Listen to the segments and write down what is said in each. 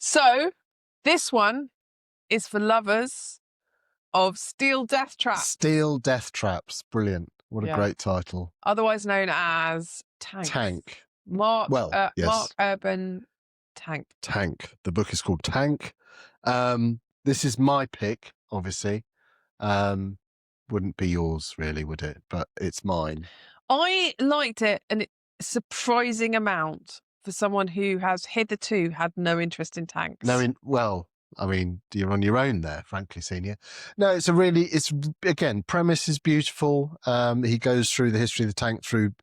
So this one is for lovers of steel death traps. Steel Death Traps. Brilliant. What a great title. Otherwise known as Tank. Tank. Mark yes. Urban Tank. Tank. The book is called Tank. This is my pick, obviously. Wouldn't be yours, really, would it? But it's mine. I liked it a surprising amount for someone who has hitherto had no interest in tanks. Well, I mean, you're on your own there, frankly, Senior. No, again, premise is beautiful. He goes through the history of the tank through,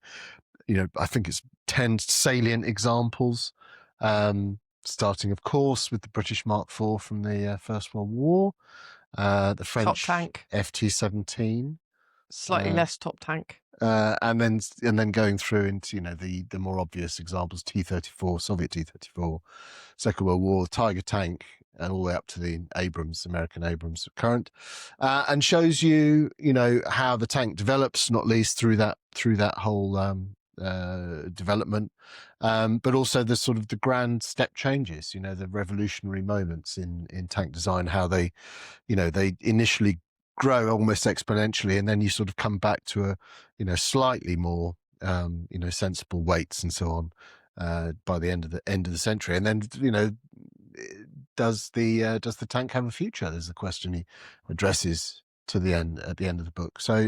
I think it's 10 salient examples, starting, of course, with the British Mark IV from the First World War, the French top tank. FT-17. Slightly less top tank. And then going through into the more obvious examples: T-34, Soviet T-34, Second World War, Tiger tank, and all the way up to the American Abrams current, and shows you how the tank develops, not least through that whole development, but also the grand step changes, the revolutionary moments in tank design, how they initially grow almost exponentially, and then you sort of come back to a slightly more sensible weights and so on by the end of the century. And then does the tank have a future? There's a question he addresses at the end of the book. So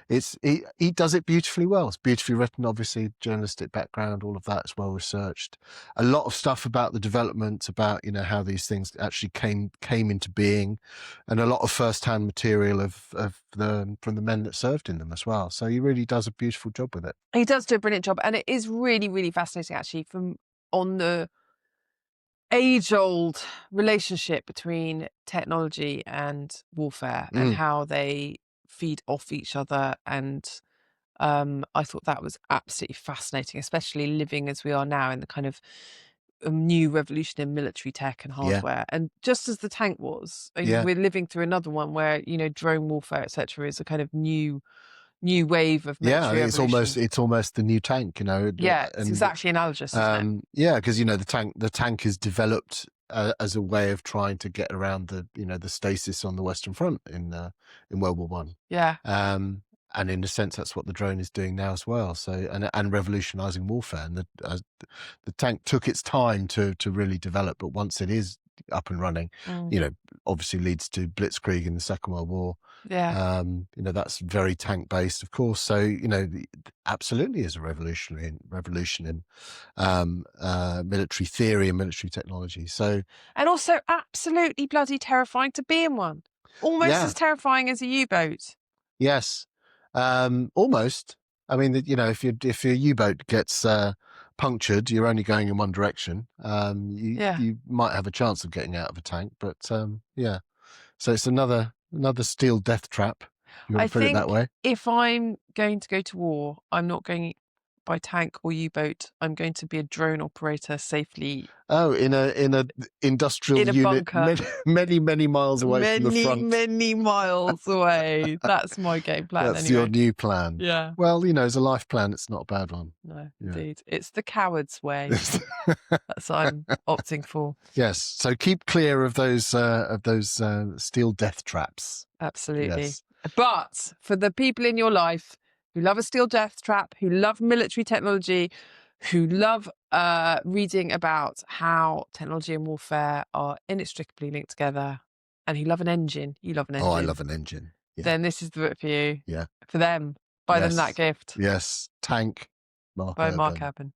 he does it beautifully well. It's beautifully written, obviously, journalistic background, all of that is well researched. A lot of stuff about the development, about how these things actually came into being, and a lot of first-hand material from the men that served in them as well. So he really does a beautiful job with it. He does do a brilliant job, and it is really, really fascinating actually on the age-old relationship between technology and warfare and how they feed off each other. And I thought that was absolutely fascinating, especially living as we are now in the kind of new revolution in military tech and hardware. And just as the tank was, we're living through another one where drone warfare, etc., is a kind of new wave of military evolution. It's almost the new tank, it's exactly analogous, isn't it? Because the tank is developed as a way of trying to get around the stasis on the Western Front in World War One. And in a sense, that's what the drone is doing now as well. So and revolutionizing warfare. And the tank took its time to really develop, but once it is up and running, obviously leads to blitzkrieg in the Second World War. That's very tank based, of course. So absolutely is a revolution in military theory and military technology. So, and also absolutely bloody terrifying to be in one. Almost as terrifying as a U-boat. Yes, almost. I mean, if your U-boat gets punctured, you're only going in one direction. You might have a chance of getting out of a tank, but so it's another steel death trap. You want to put it that way? If I'm going to go to war, I'm not going by tank or U-boat. I'm going to be a drone operator safely. Oh, in a industrial unit, many miles away from the front. Many miles away. That's my game plan. That's your new plan. Yeah. Well, as a life plan, it's not a bad one. No, indeed. It's the coward's way. That's what I'm opting for. Yes. So keep clear of those steel death traps. Absolutely. Yes. But for the people in your life who love a steel death trap, who love military technology, who love reading about how technology and warfare are inextricably linked together, and who love an engine, you love an engine. Oh, I love an engine. Yeah. Then this is the book for you. Yeah. For them. Buy them that gift. Yes. Tank. By Mark Urban.